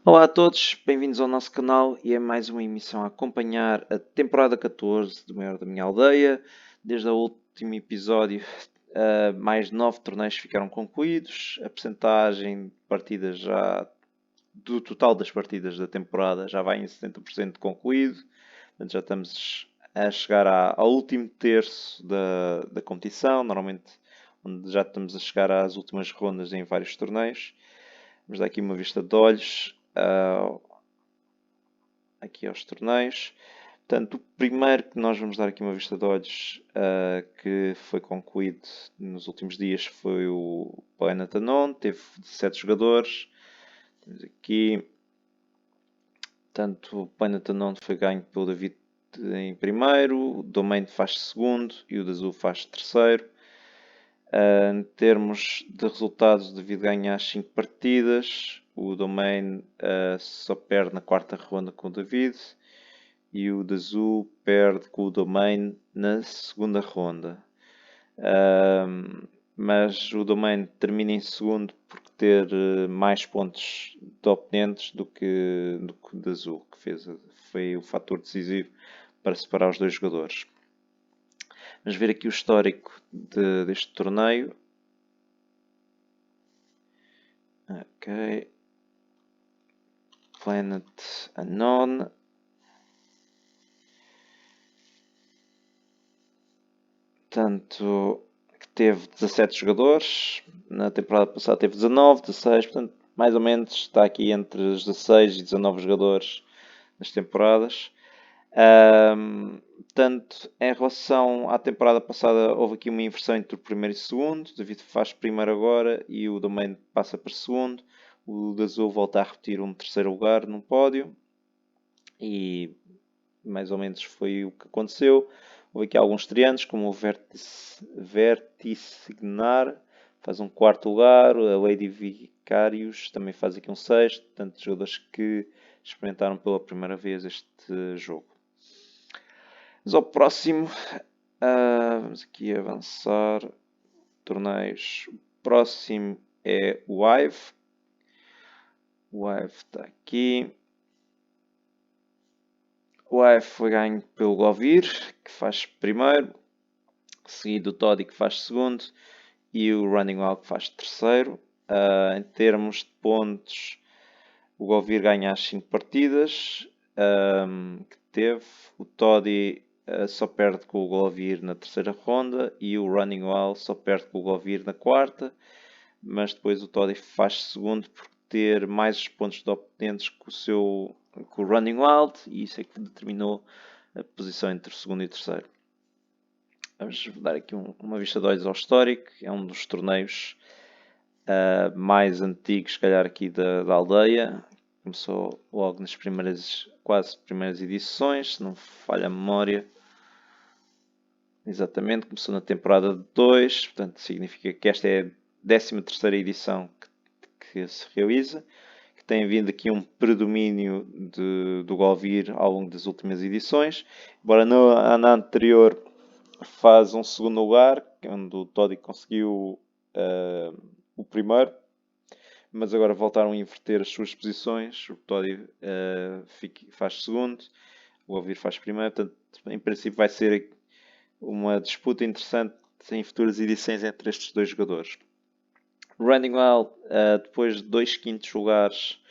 Olá a todos, bem-vindos ao nosso canal e é mais uma emissão a acompanhar a temporada 14 do Maior da Minha Aldeia. Desde o último episódio, mais 9 torneios ficaram concluídos. A percentagem de partidas do total das partidas da temporada já vai em 70% concluído. Portanto, já estamos a chegar ao último terço da competição, normalmente onde já estamos a chegar às últimas rondas em vários torneios. Vamos dar aqui uma vista de olhos aqui aos torneios. Portanto, o primeiro que nós vamos dar aqui uma vista de olhos que foi concluído nos últimos dias foi o Planet Unknown, teve 17 jogadores. Temos aqui, portanto, o Planet Unknown foi ganho pelo David em primeiro, o Domain faz segundo e o da Azul faz terceiro. Em termos de resultados, o David ganha as 5 partidas, o Domain só perde na quarta ronda com o David e o da Azul perde com o Domain na segunda ronda. Mas o Domain termina em segundo por ter mais pontos de oponentes do que o da Azul, que foi o fator decisivo para separar os dois jogadores. Vamos ver aqui o histórico deste torneio. Ok. Planet Unknown. Portanto, teve 17 jogadores. Na temporada passada teve 19, 16. Portanto, mais ou menos está aqui entre os 16 e 19 jogadores nas temporadas. Portanto, em relação à temporada passada, houve aqui uma inversão entre o primeiro e o segundo. O David faz primeiro agora e o Domain passa para segundo. O da Azul volta a repetir um terceiro lugar no pódio. E mais ou menos foi o que aconteceu. Houve aqui alguns estreantes, como o Vertisignar, faz um quarto lugar. A Lady Vicarius também faz aqui um sexto. Portanto, jogadores que experimentaram pela primeira vez este jogo. Vamos ao próximo. Vamos aqui avançar. Torneios. O próximo é o Hive. O Hive está aqui. O Hive foi ganho pelo Govir, que faz primeiro. Seguido do Toddy, que faz segundo. E o Running Wild, que faz terceiro. Em termos de pontos, o Govir ganha as 5 partidas que teve. O Toddy só perde com o Govir na terceira ronda e o Running Wild só perde com o Govir na quarta. Mas depois o Toddy faz segundo por ter mais pontos de oponentes que o Running Wild e isso é que determinou a posição entre o segundo e o terceiro. Vamos dar aqui uma vista de olhos ao histórico. É um dos torneios mais antigos, se calhar, aqui da aldeia. Começou logo nas quase primeiras edições, se não falha a memória. Exatamente, começou na temporada 2, portanto significa que esta é a 13ª edição que se realiza, que tem vindo aqui um predomínio do Govir ao longo das últimas edições. Embora na anterior faz um segundo lugar, onde o Toddy conseguiu o primeiro, mas agora voltaram a inverter as suas posições. O Toddy faz segundo, o Govir faz primeiro, portanto, em princípio vai ser uma disputa interessante em futuras edições entre estes dois jogadores. Running Wild, depois de 2 quintos lugares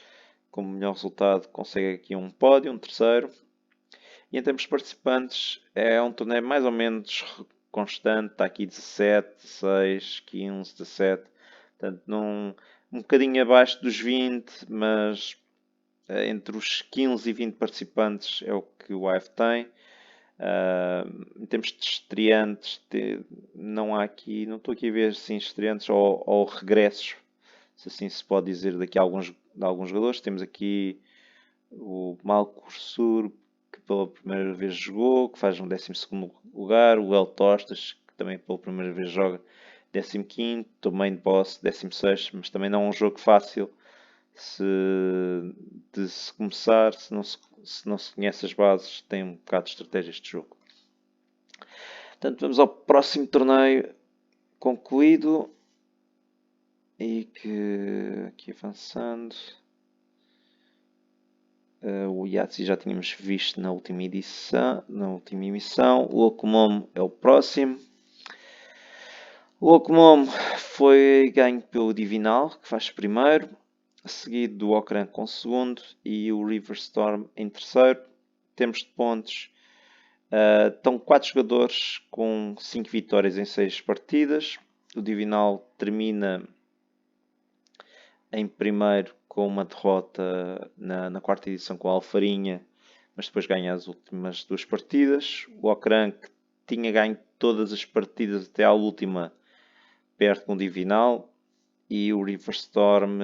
como melhor resultado, consegue aqui um pódio, um terceiro. E em termos de participantes, é um torneio mais ou menos constante. Está aqui 17, 16, 15, 17. Portanto, um bocadinho abaixo dos 20, mas entre os 15 e 20 participantes é o que o Hive tem. Em termos de estreantes, não estou aqui a ver assim, estreantes ou regressos, se assim se pode dizer, de alguns jogadores. Temos aqui o Malcursur, que pela primeira vez jogou, que faz um 12º lugar. O El Tostas, que também pela primeira vez joga, 15º. Também de Boss, 16º, mas também não é um jogo fácil de se começar. Se não se conhece as bases, tem um bocado de estratégia este jogo. Portanto, vamos ao próximo torneio concluído. E que aqui avançando. O Yahtzee já tínhamos visto na última edição, na última emissão. O Okomomo é o próximo. O Okomomo foi ganho pelo Divinal, que faz primeiro, seguido do Okran com segundo e o Riverstorm em terceiro. Temos de pontos. Estão 4 jogadores com 5 vitórias em 6 partidas. O Divinal termina em primeiro com uma derrota na quarta edição com a Alfarinha, mas depois ganha as últimas 2 partidas. O Okran, que tinha ganho todas as partidas até à última, perde com o Divinal. E o Riverstorm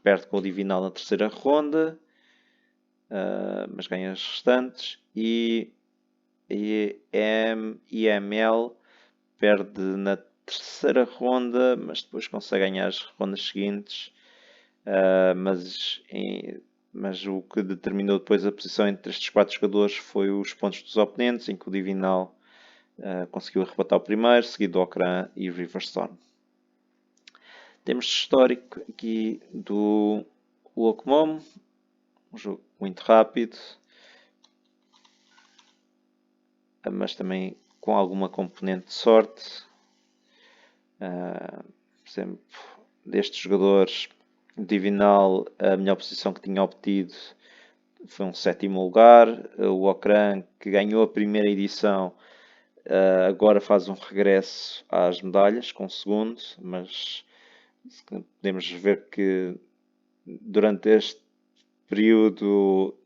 perde com o Divinal na terceira ronda, mas ganha as restantes. E EML perde na terceira ronda, mas depois consegue ganhar as rondas seguintes. Mas o que determinou depois a posição entre estes 4 jogadores foi os pontos dos oponentes, em que o Divinal conseguiu arrebatar o primeiro, seguido do Okran e Riverstorm. Temos histórico aqui do Okomomo, um jogo muito rápido, mas também com alguma componente de sorte. Por exemplo, destes jogadores, o Divinal, a melhor posição que tinha obtido foi um 7º lugar. O Okran, que ganhou a primeira edição, agora faz um regresso às medalhas com o segundo, mas podemos ver que durante este período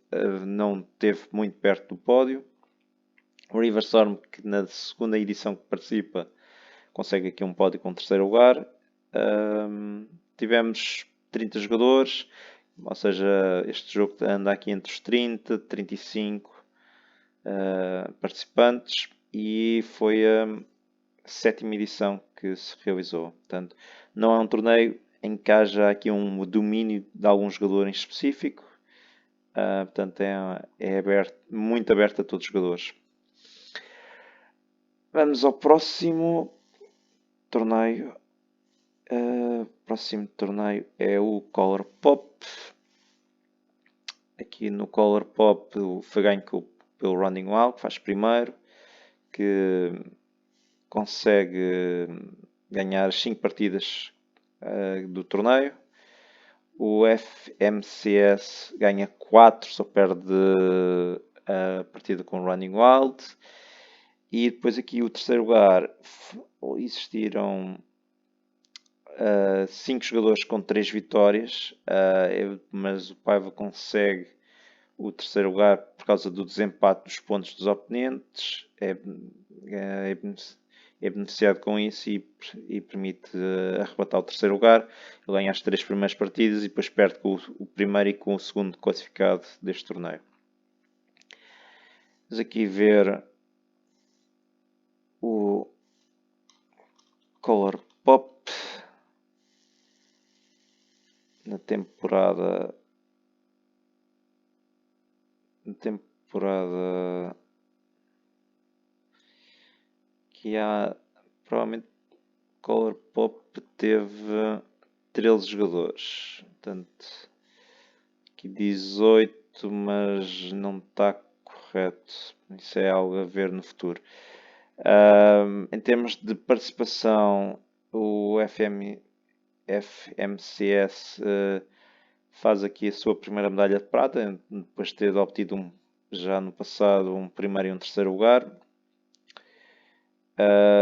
não esteve muito perto do pódio. O Riverstorm, que na segunda edição que participa, consegue aqui um pódio com o terceiro lugar. Tivemos 30 jogadores, ou seja, este jogo anda aqui entre os 30 e 35 participantes, e foi a 7ª edição que se realizou. Portanto, não é um torneio em que haja aqui um domínio de algum jogador em específico. Portanto, é aberto, muito aberto a todos os jogadores. Vamos ao próximo torneio. O próximo torneio é o Color Pop. Aqui no Color Pop foi ganho pelo Running Wild, que faz primeiro, que consegue ganhar as 5 partidas do torneio. O FMCS ganha 4, só perde a partida com o Running Wild. E depois aqui o terceiro lugar, existiram 5 jogadores com 3 vitórias, mas o Paiva consegue o terceiro lugar por causa do desempate dos pontos dos oponentes. É beneficiado com isso e permite arrebatar o terceiro lugar. Ele ganha as 3 primeiras partidas e depois perde com o primeiro e com o segundo classificado deste torneio. Vamos aqui ver o Color Pop na temporada que há, provavelmente Color Pop teve 13 jogadores, portanto aqui 18, mas não está correto, isso é algo a ver no futuro. Em termos de participação, o FMCS faz aqui a sua primeira medalha de prata, depois de ter obtido já no passado um primeiro e um terceiro lugar.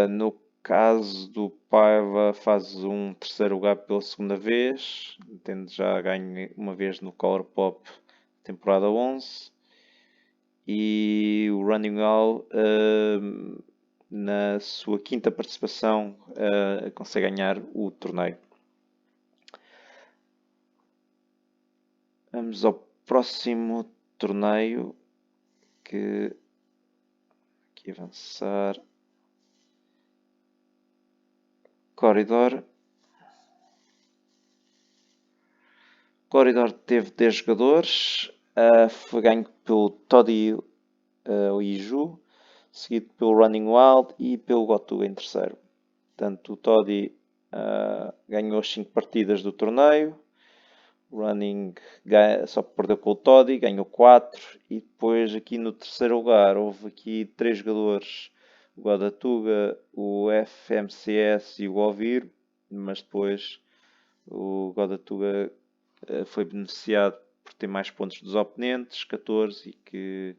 No caso do Paiva, faz um terceiro lugar pela segunda vez, tendo já ganho uma vez no Color Pop temporada 11. E o Running All, na sua 5ª participação, consegue ganhar o torneio. Vamos ao próximo torneio, que aqui avançar. Corridor. Corridor teve 10 jogadores, foi ganho pelo Toddy Iju, seguido pelo Running Wild e pelo Gotu em terceiro. Portanto, o Toddy ganhou as 5 partidas do torneio. Running só perdeu com o Toddy, ganhou 4. E depois aqui no terceiro lugar houve aqui 3 jogadores, o Godatuga, o FMCS e o Govir, mas depois o Godatuga foi beneficiado por ter mais pontos dos oponentes, 14, e que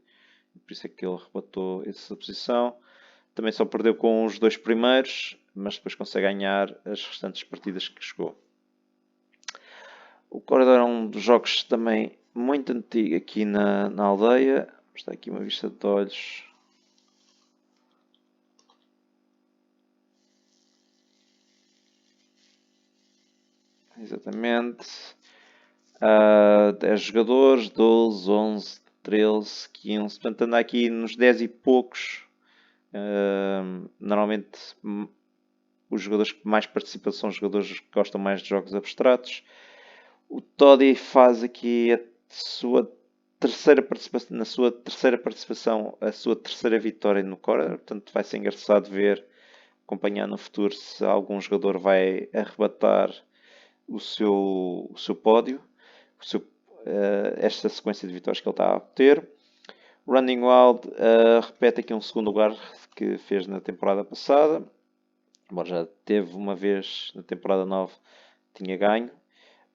por isso é que ele rebatou essa posição. Também só perdeu com os 2 primeiros, mas depois consegue ganhar as restantes partidas que jogou. O Corredor é um dos jogos também muito antigo aqui na aldeia. Está aqui uma vista de olhos. Exatamente. 10 jogadores, 12, 11, 13, 15. Portanto, anda aqui nos 10 e poucos. Normalmente, os jogadores que mais participam são os jogadores que gostam mais de jogos abstratos. O Toddy faz aqui a sua terceira participação, na sua terceira participação, a sua terceira vitória no Corner. Portanto, vai ser engraçado ver, acompanhar no futuro se algum jogador vai arrebatar o seu pódio, esta sequência de vitórias que ele está a obter. Running Wild repete aqui um segundo lugar que fez na temporada passada, embora já teve uma vez na temporada 9, tinha ganho.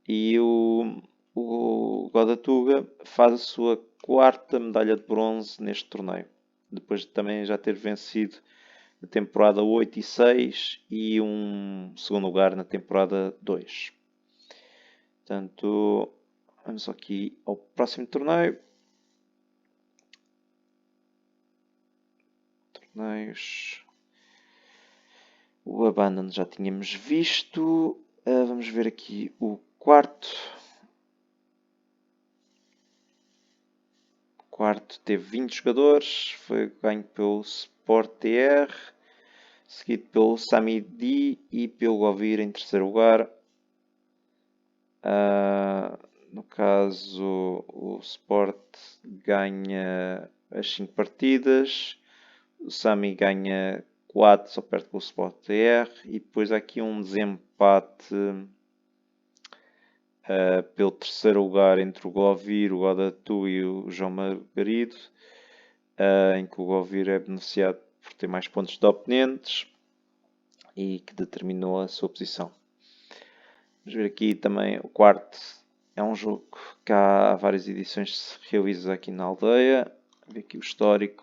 E o Godatuga faz a sua quarta medalha de bronze neste torneio, depois de também já ter vencido na temporada 8 e 6 e um segundo lugar na temporada 2. Portanto, vamos aqui ao próximo torneio. Torneios. O Abandon já tínhamos visto. Vamos ver aqui o quarto. O quarto teve 20 jogadores. Foi ganho pelo Sport TR, seguido pelo Sami D e pelo Govir em terceiro lugar. No caso, o Sport ganha as 5 partidas, o Sami ganha 4, só perto com o Sport TR, e depois há aqui um desempate pelo terceiro lugar entre o Govir, o Godatu e o João Margarido, em que o Govir é beneficiado por ter mais pontos de oponentes e que determinou a sua posição. Vamos ver aqui também o quarto. É um jogo que há várias edições que se realiza aqui na aldeia. Vamos ver aqui o histórico.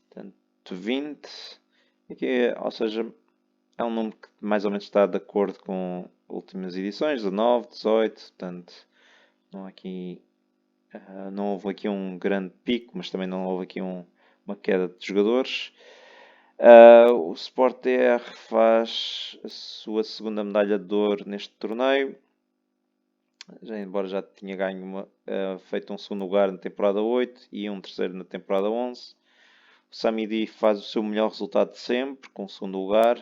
Portanto, 20. Aqui, ou seja, é um número que mais ou menos está de acordo com últimas edições, 19, 18. Portanto, não houve aqui um grande pico, mas também não houve aqui uma queda de jogadores. O Sport TR faz a sua segunda medalha de ouro neste torneio, embora já tinha ganho feito um segundo lugar na temporada 8 e um terceiro na temporada 11. O Sami D faz o seu melhor resultado de sempre, com o segundo lugar,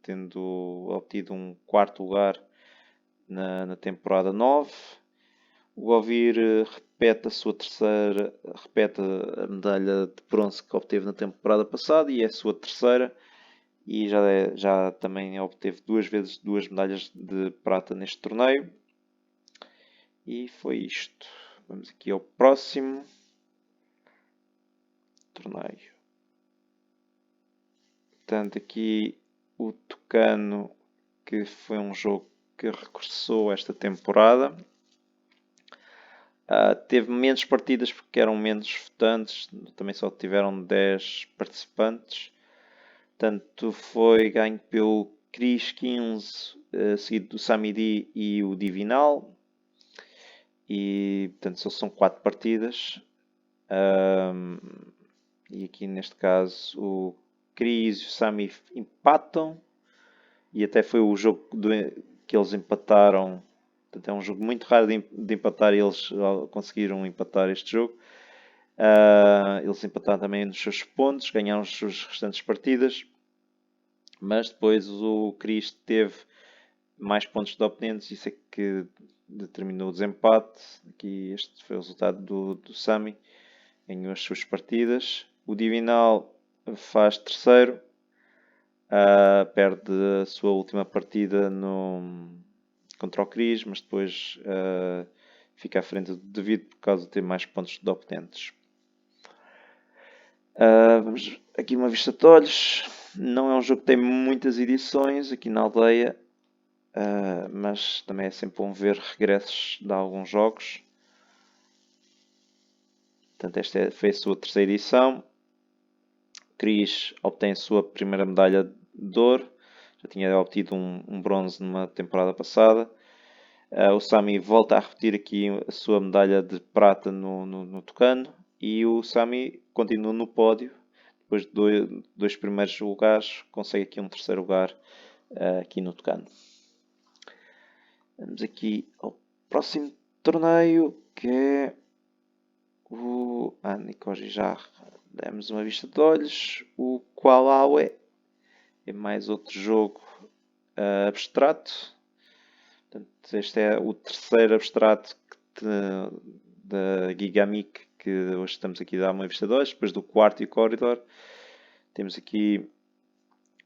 tendo obtido um quarto lugar na temporada 9. O Govir repete a medalha de bronze que obteve na temporada passada e é a sua terceira, e já também obteve 2 vezes 2 medalhas de prata neste torneio. E foi isto. Vamos aqui ao próximo torneio. Portanto, aqui o Tucano, que foi um jogo que regressou esta temporada. Teve menos partidas porque eram menos votantes, também só tiveram 10 participantes. Portanto, foi ganho pelo Cris 15, seguido do Sami D e o Divinal. E, portanto, só são 4 partidas. E aqui neste caso o Cris e o Sami empatam. E até foi o jogo que eles empataram. Portanto, é um jogo muito raro de empatar e eles conseguiram empatar este jogo. Eles empataram também nos seus pontos, ganharam as suas restantes partidas. Mas depois o Cris teve mais pontos de oponentes, isso é que determinou o desempate. Aqui este foi o resultado do Sami, ganhou as suas partidas. O Divinal faz terceiro, perde a sua última partida contra o Chris, mas depois fica à frente do David por causa de ter mais pontos de oponentes. Vamos aqui uma vista de olhos. Não é um jogo que tem muitas edições aqui na aldeia, mas também é sempre bom ver regressos de alguns jogos. Portanto, esta foi a sua terceira edição. Chris obtém a sua primeira medalha de ouro. Já tinha obtido um bronze numa temporada passada. O Sami volta a repetir aqui a sua medalha de prata no Tucano. E o Sami continua no pódio. Depois de dois primeiros lugares, consegue aqui um terceiro lugar aqui no Tucano. Vamos aqui ao próximo torneio, que é o Nikoji. Já demos uma vista de olhos. O Qualawe é mais outro jogo abstrato. Portanto, este é o terceiro abstrato da Gigamic que hoje estamos aqui a dar uma vista de olhos. Depois do quarto e Corridor, temos aqui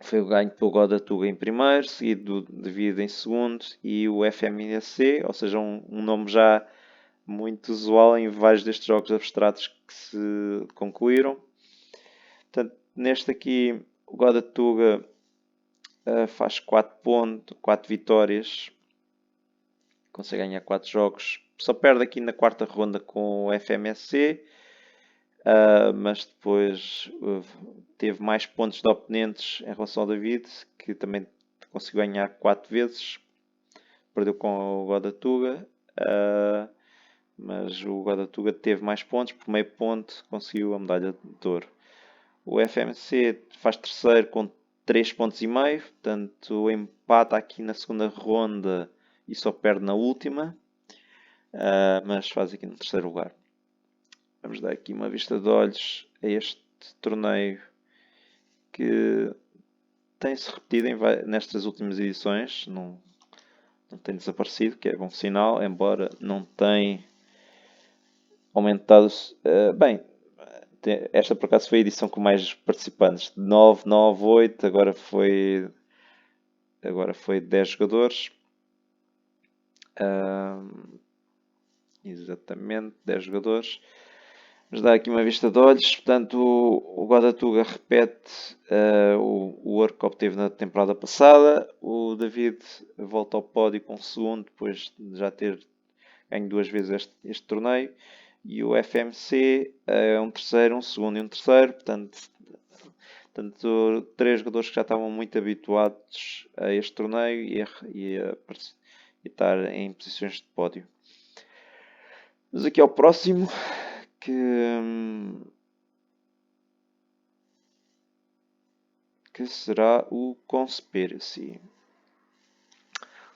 foi o ganho pelo Godatuga em primeiro, seguido do David em segundo e o FMNC, ou seja, um nome já muito usual em vários destes jogos abstratos que se concluíram. Portanto, neste aqui, o Godatuga faz 4 pontos, 4 vitórias, consegue ganhar 4 jogos. Só perde aqui na quarta ronda com o FMSC, mas depois teve mais pontos de oponentes em relação ao David, que também conseguiu ganhar 4 vezes. Perdeu com o Godatuga, mas o Godatuga teve mais pontos, por meio ponto conseguiu a medalha de ouro. O FMC faz terceiro com 3 pontos e meio, portanto empata aqui na segunda ronda e só perde na última, mas faz aqui no terceiro lugar. Vamos dar aqui uma vista de olhos a este torneio que tem-se repetido nestas últimas edições, não tem desaparecido, que é bom sinal, embora não tenha aumentado. Bem, esta por acaso foi a edição com mais participantes, 9, 9, 8, agora foi 10 jogadores. Exatamente, 10 jogadores. Vamos dar aqui uma vista de olhos. Portanto, o Godatuga repete o ouro que obteve na temporada passada. O David volta ao pódio com o segundo, depois de já ter ganho 2 vezes este torneio. E o FMC é um terceiro, um segundo e um terceiro. Portanto, 3 jogadores que já estavam muito habituados a este torneio e a estar em posições de pódio. Vamos aqui ao próximo, que será o Conspiracy.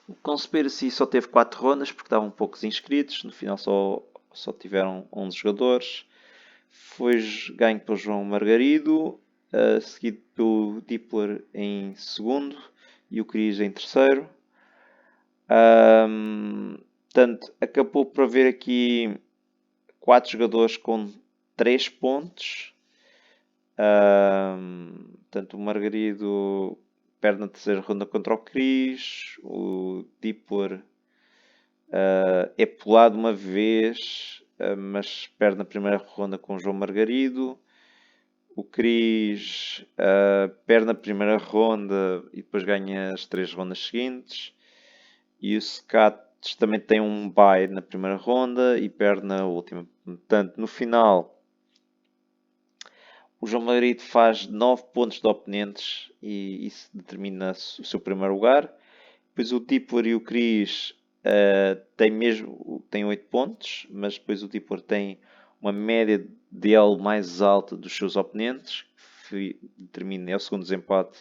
O Conspiracy só teve 4 rondas porque estavam poucos inscritos, no final só tiveram 11 jogadores. Foi ganho pelo João Margarido, seguido pelo Dipler em segundo e o Cris em terceiro. Portanto, acabou por haver aqui 4 jogadores com 3 pontos. Portanto, o Margarido perde na terceira ronda contra o Cris. O Dipler é pulado uma vez, mas perde na primeira ronda com o João Margarido. O Cris perde na primeira ronda e depois ganha as 3 rondas seguintes. E o Scates também tem um bye na primeira ronda e perde na última. Portanto, no final, o João Margarido faz 9 pontos de oponentes e isso determina o seu primeiro lugar. Depois o Dipler e o Cris têm 8 pontos, mas depois o Dipler tem uma média dele mais alta dos seus oponentes, que é o segundo desempate,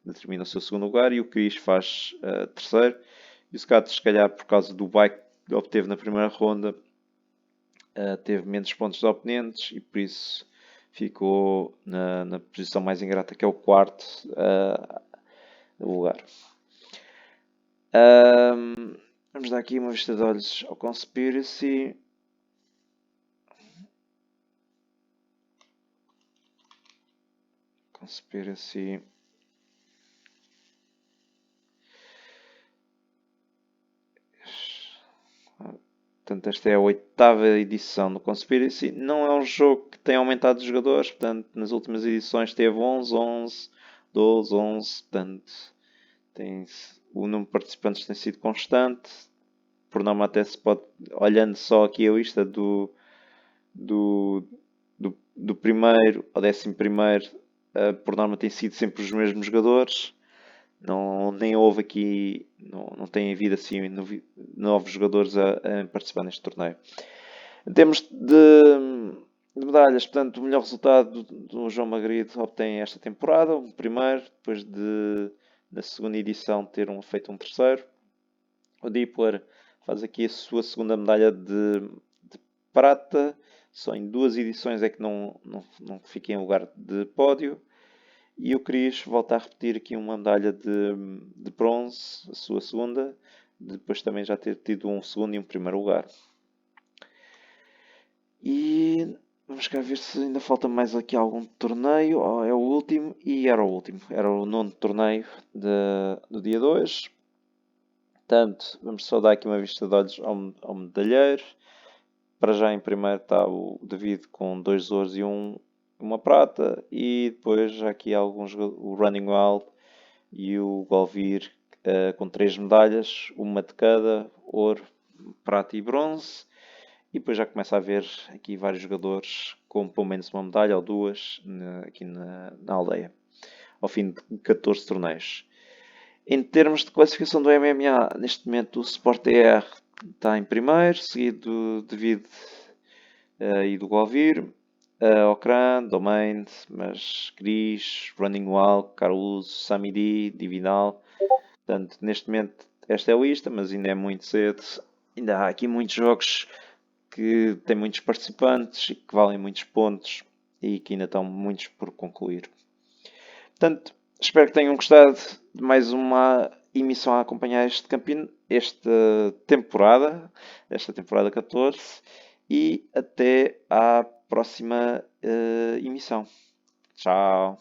determina o seu segundo lugar, e o Cris faz terceiro. E o Scates, se calhar por causa do bike que obteve na primeira ronda, teve menos pontos de oponentes e por isso ficou na posição mais ingrata, que é o quarto lugar. Vamos dar aqui uma vista de olhos ao Conspiracy. Portanto, esta é a 8ª edição do Conspiracy. Não é um jogo que tem aumentado os jogadores. Portanto, nas últimas edições teve 11, 11, 12, 11. Portanto, o número de participantes tem sido constante. Por norma até se pode, olhando só aqui a lista do, do primeiro ao 11º, por norma tem sido sempre os mesmos jogadores. Nem houve aqui, não tem havido assim novos jogadores a participar neste torneio. Em termos de medalhas, portanto, o melhor resultado do João Magrido obtém esta temporada, o primeiro, depois na segunda edição ter feito um terceiro. O Dipler faz aqui a sua segunda medalha de prata, só em 2 edições é que não fica em lugar de pódio. E o Cris volta a repetir aqui uma medalha de bronze, a sua segunda, depois também já ter tido um segundo e um primeiro lugar. E vamos cá ver se ainda falta mais aqui algum torneio. Oh, é o último, e era o último. Era o 9º torneio do dia 2. Portanto, vamos só dar aqui uma vista de olhos ao medalheiro. Para já em primeiro está o David com 2 ouros e uma prata, e depois já aqui alguns, o Running Wild e o Golvir com 3 medalhas, uma de cada, ouro, prata e bronze. E depois já começa a haver aqui vários jogadores com pelo menos uma medalha ou 2 aqui na aldeia, ao fim de 14 torneios. Em termos de classificação do MMA, neste momento o Sport TR está em primeiro, seguido de David e do Golvir, Ocran, Domain, mas Cris, Running Wild, Caruso, Samidi, Divinal. Portanto, neste momento esta é a lista, mas ainda é muito cedo. Ainda há aqui muitos jogos que têm muitos participantes e que valem muitos pontos e que ainda estão muitos por concluir. Portanto, espero que tenham gostado de mais uma emissão a acompanhar esta temporada 14, e até à próxima emissão. Tchau!